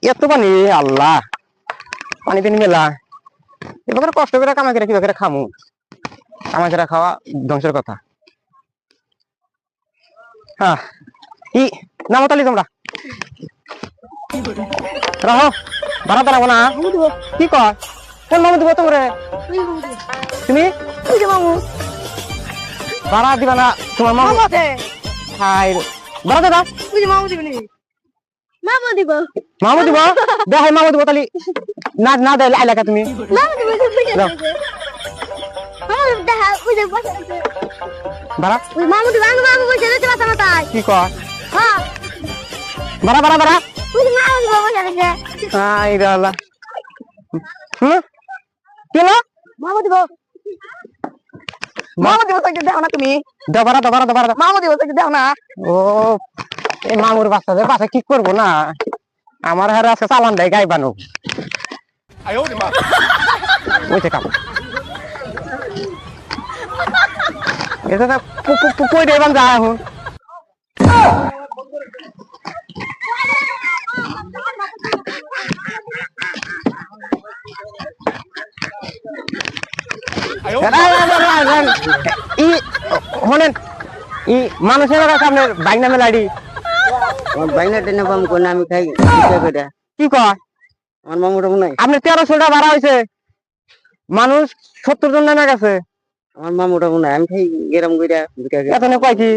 এত পানি আল্লাহ পানি পানি মেলা এবার কষ্ট করে কামাই করে কিভাবে খামু কামাই করে খাওয়া ধ্বংসের কথা হ্যাঁ ই নামতালি তোমরা রাহো ভাড়া দাঁড়াবো না কি কর কোন মামু দিব তোমরে তুমি মামু ভাড়া দিবা না তোমার মামু হাই ভাড়া দাদা মামু দিব মামু দিব মামু দিব দেখো মামু দিব তালি না না দেয় এলাকা তুমি মামু দিব মামু দেখা ওই যে বসে আছে ভাড়া ওই মামু দিব মামু বসে আছে মাথা মাথায় কি কর হ্যাঁ ভাড়া ভাড়া ভাড়া ওই যে মামু দিব বসে আছে হাই রে আল্লাহ কি হলো মামু দিব মামু দিব তো দেখো না তুমি দবারা দবারা দবারা মামু দিব তো দেখো না ও এই মামুর বাচ্চাদের বাসা কি করবো না আমার হারে আছে চালান দেয় গাই বানো ওইতে কাম এটা কই দেবান যা এখন মানুষের আপনার বাইক নামে লাড়ি বাইনা টেনে পাম কোন আমি খাই কি কয় আমার মামুটা মনে হয় আপনার 1300 টাকা ভাড়া হয়েছে মানুষ 70 জন নেমে গেছে আমার মামুটা মনে হয় আমি খাই গেরাম কইরা এত কয় কি